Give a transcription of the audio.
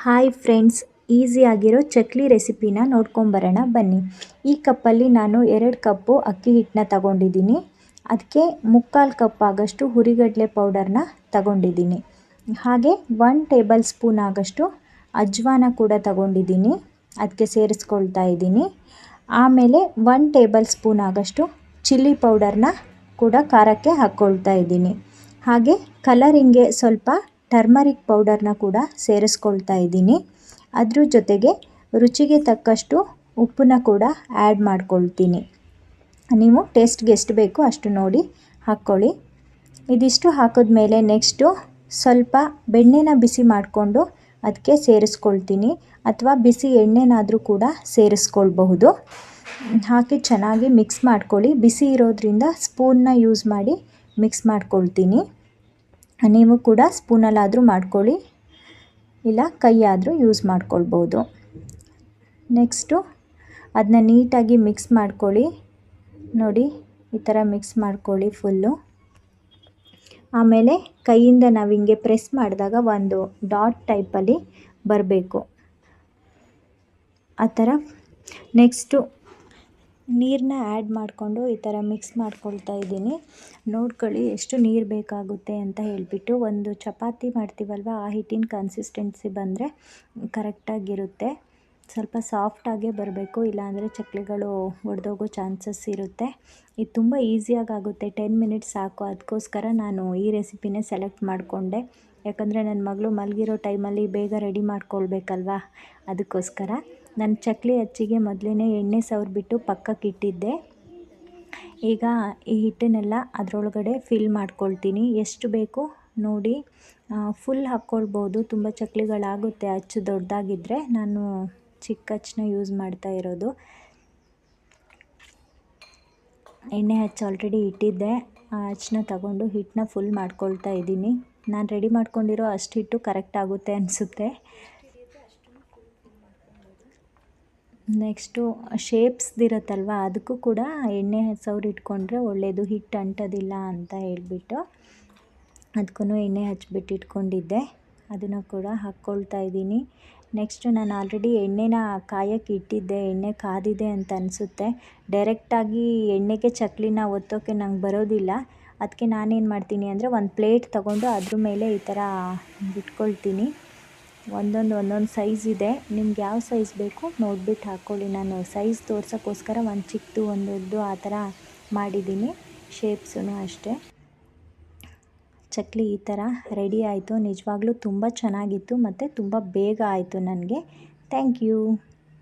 Hi friends, ಈಸಿಯಾಗಿರೋ chakli ರೆಸಿಪಿನ ನೋಡ್ಕೊಂಬರೋಣ ಬನ್ನಿ. ಈ ಕಪ್ಪಲ್ಲಿ ನಾನು 2 ಕಪ್ಪು ಅಕ್ಕಿ ಹಿಟ್ಟನ್ನ ತಗೊಂಡಿದ್ದೀನಿ. ಅದಕ್ಕೆ 3/4 ಕಪ್ ಆಗೋಷ್ಟು ಹುರಿಗಡಲೆ ಪೌಡರ್ನ ತಗೊಂಡಿದ್ದೀನಿ. ಹಾಗೆ 1 ಟೇಬಲ್ ಸ್ಪೂನ್ ಆಗೋಷ್ಟು ಅಜ್ವಾನ ಕೂಡ ತಗೊಂಡಿದ್ದೀನಿ, ಅದಕ್ಕೆ ಸೇರಿಸ್ಕೊಳ್ತಾ ಇದ್ದೀನಿ. ಆಮೇಲೆ 1 ಟೇಬಲ್ ಸ್ಪೂನ್ ಆಗೋಷ್ಟು ಚಿಲ್ಲಿ ಪೌಡರ್ನ ಕೂಡ ಖಾರಕ್ಕೆ ಹಾಕ್ಕೊಳ್ತಾ ಇದ್ದೀನಿ. ಹಾಗೆ ಕಲರಿಂಗ್ಗೆ ಸ್ವಲ್ಪ ಟರ್ಮರಿಕ್ ಪೌಡರ್ನ ಕೂಡ ಸೇರಿಸ್ಕೊಳ್ತಾ ಇದ್ದೀನಿ. ಅದ್ರ ಜೊತೆಗೆ ರುಚಿಗೆ ತಕ್ಕಷ್ಟು ಉಪ್ಪನ್ನ ಕೂಡ ಆ್ಯಡ್ ಮಾಡ್ಕೊಳ್ತೀನಿ. ನೀವು ಟೇಸ್ಟ್ಗೆ ಎಷ್ಟು ಬೇಕೋ ಅಷ್ಟು ನೋಡಿ ಹಾಕ್ಕೊಳ್ಳಿ. ಇದಿಷ್ಟು ಹಾಕಿದ್ಮೇಲೆ ನೆಕ್ಸ್ಟು ಸ್ವಲ್ಪ ಬೆಣ್ಣೆನ ಬಿಸಿ ಮಾಡಿಕೊಂಡು ಅದಕ್ಕೆ ಸೇರಿಸ್ಕೊಳ್ತೀನಿ, ಅಥವಾ ಬಿಸಿ ಎಣ್ಣೆನಾದರೂ ಕೂಡ ಸೇರಿಸ್ಕೊಳ್ಬಹುದು. ಹಾಕಿ ಚೆನ್ನಾಗಿ ಮಿಕ್ಸ್ ಮಾಡ್ಕೊಳ್ಳಿ. ಬಿಸಿ ಇರೋದ್ರಿಂದ ಸ್ಪೂನ್ನ ಯೂಸ್ ಮಾಡಿ ಮಿಕ್ಸ್ ಮಾಡ್ಕೊಳ್ತೀನಿ. ನೀವು ಕೂಡ ಸ್ಪೂನಲ್ಲಾದರೂ ಮಾಡ್ಕೊಳ್ಳಿ, ಇಲ್ಲ ಕೈ ಆದರೂ ಯೂಸ್ ಮಾಡ್ಕೊಳ್ಬೋದು. ನೆಕ್ಸ್ಟು ಅದನ್ನ ನೀಟಾಗಿ ಮಿಕ್ಸ್ ಮಾಡ್ಕೊಳ್ಳಿ. ನೋಡಿ, ಈ ಥರ ಮಿಕ್ಸ್ ಮಾಡ್ಕೊಳ್ಳಿ ಫುಲ್ಲು. ಆಮೇಲೆ ಕೈಯಿಂದ ನಾವು ಹಿಂಗೆ ಪ್ರೆಸ್ ಮಾಡಿದಾಗ ಒಂದು ಡಾಟ್ ಟೈಪಲ್ಲಿ ಬರಬೇಕು, ಆ ಥರ. ನೆಕ್ಸ್ಟು ನೀರನ್ನ ಆ್ಯಡ್ ಮಾಡಿಕೊಂಡು ಈ ಥರ ಮಿಕ್ಸ್ ಮಾಡ್ಕೊಳ್ತಾ ಇದ್ದೀನಿ. ನೋಡ್ಕೊಳ್ಳಿ ಎಷ್ಟು ನೀರು ಬೇಕಾಗುತ್ತೆ ಅಂತ ಹೇಳಿಬಿಟ್ಟು. ಒಂದು ಚಪಾತಿ ಮಾಡ್ತೀವಲ್ವ, ಆ ಹಿಟ್ಟಿನ ಕನ್ಸಿಸ್ಟೆನ್ಸಿ ಬಂದರೆ ಕರೆಕ್ಟಾಗಿರುತ್ತೆ. ಸ್ವಲ್ಪ ಸಾಫ್ಟಾಗೇ ಬರಬೇಕು, ಇಲ್ಲಾಂದರೆ ಚಕ್ಲಿಗಳು ಒಡೆದೋಗೋ ಚಾನ್ಸಸ್ ಇರುತ್ತೆ. ಇದು ತುಂಬ ಈಸಿಯಾಗಿ ಆಗುತ್ತೆ, 10 ಮಿನಿಟ್ಸ್ ಸಾಕು. ಅದಕ್ಕೋಸ್ಕರ ನಾನು ಈ ರೆಸಿಪಿನೇ ಸೆಲೆಕ್ಟ್ ಮಾಡಿಕೊಂಡೆ. ಯಾಕಂದರೆ ನನ್ನ ಮಗಳು ಮಲಗಿರೋ ಟೈಮಲ್ಲಿ ಬೇಗ ರೆಡಿ ಮಾಡ್ಕೊಳ್ಬೇಕಲ್ವ, ಅದಕ್ಕೋಸ್ಕರ. ನಾನು ಚಕ್ಲಿ ಹಚ್ಚಿಗೆ ಮೊದಲೇ ಎಣ್ಣೆ ಸವರ್ಬಿಟ್ಟು ಪಕ್ಕಕ್ಕೆ ಇಟ್ಟಿದ್ದೆ. ಈಗ ಈ ಹಿಟ್ಟನ್ನೆಲ್ಲ ಅದರೊಳಗಡೆ ಫಿಲ್ ಮಾಡ್ಕೊಳ್ತೀನಿ. ಎಷ್ಟು ಬೇಕು ನೋಡಿ, ಫುಲ್ ಹಾಕ್ಕೊಳ್ಬೋದು. ತುಂಬ ಚಕ್ಲಿಗಳಾಗುತ್ತೆ ಅಚ್ಚು ದೊಡ್ಡದಾಗಿದ್ದರೆ. ನಾನು ಚಿಕ್ಕ ಅಚ್ಚನ್ನ ಯೂಸ್ ಮಾಡ್ತಾ ಇರೋದು. ಎಣ್ಣೆ ಹಚ್ಚಿ ಆಲ್ರೆಡಿ ಇಟ್ಟಿದ್ದೆ. ಆ ಅಚ್ಚನ್ನ ತಗೊಂಡು ಹಿಟ್ಟನ್ನ ಫುಲ್ ಮಾಡ್ಕೊಳ್ತಾ ಇದ್ದೀನಿ. ನಾನು ರೆಡಿ ಮಾಡ್ಕೊಂಡಿರೋ ಅಷ್ಟು ಹಿಟ್ಟು ಕರೆಕ್ಟ್ ಆಗುತ್ತೆ ಅನಿಸುತ್ತೆ. ನೆಕ್ಸ್ಟು ಶೇಪ್ಸ್ದಿರುತ್ತಲ್ವ, ಅದಕ್ಕೂ ಕೂಡ ಎಣ್ಣೆ ಸವರಿಟ್ಕೊಂಡ್ರೆ ಒಳ್ಳೆಯದು, ಹಿಟ್ಟು ಅಂಟೋದಿಲ್ಲ ಅಂತ ಹೇಳ್ಬಿಟ್ಟು ಅದಕ್ಕೂ ಎಣ್ಣೆ ಹಚ್ಬಿಟ್ಟು ಇಟ್ಕೊಂಡಿದ್ದೆ. ಅದನ್ನು ಕೂಡ ಹಾಕ್ಕೊಳ್ತಾ ಇದ್ದೀನಿ. ನೆಕ್ಸ್ಟು ನಾನು ಆಲ್ರೆಡಿ ಎಣ್ಣೆನ ಕಾಯಕ್ಕೆ ಇಟ್ಟಿದ್ದೆ. ಎಣ್ಣೆ ಕಾದಿದೆ ಅಂತ ಅನಿಸುತ್ತೆ. ಡೈರೆಕ್ಟಾಗಿ ಎಣ್ಣೆಗೆ ಚಕ್ಲಿನ ಒತ್ತೋಕ್ಕೆ ನಂಗೆ ಬರೋದಿಲ್ಲ. ಅದಕ್ಕೆ ನಾನೇನು ಮಾಡ್ತೀನಿ ಅಂದರೆ, ಒಂದು ಪ್ಲೇಟ್ ತೊಗೊಂಡು ಅದ್ರ ಮೇಲೆ ಈ ಥರ ಬಿಟ್ಕೊಳ್ತೀನಿ. ಒಂದೊಂದು ಸೈಜ್ ಇದೆ, ನಿಮ್ಗೆ ಯಾವ ಸೈಜ್ ಬೇಕು ನೋಡ್ಬಿಟ್ಟು ಹಾಕ್ಕೊಳ್ಳಿ. ನಾನು ಸೈಜ್ ತೋರ್ಸೋಕ್ಕೋಸ್ಕರ ಒಂದು ಚಿಕ್ಕದು ಒಂದು ದೊಡ್ಡದು ಆ ಥರ ಮಾಡಿದ್ದೀನಿ. ಶೇಪ್ಸೂ ಅಷ್ಟೇ. ಚಕ್ಲಿ ಈ ಥರ ರೆಡಿ ಆಯಿತು. ನಿಜವಾಗ್ಲೂ ತುಂಬ ಚೆನ್ನಾಗಿತ್ತು ಮತ್ತು ತುಂಬ ಬೇಗ ಆಯಿತು ನನಗೆ. Thank you.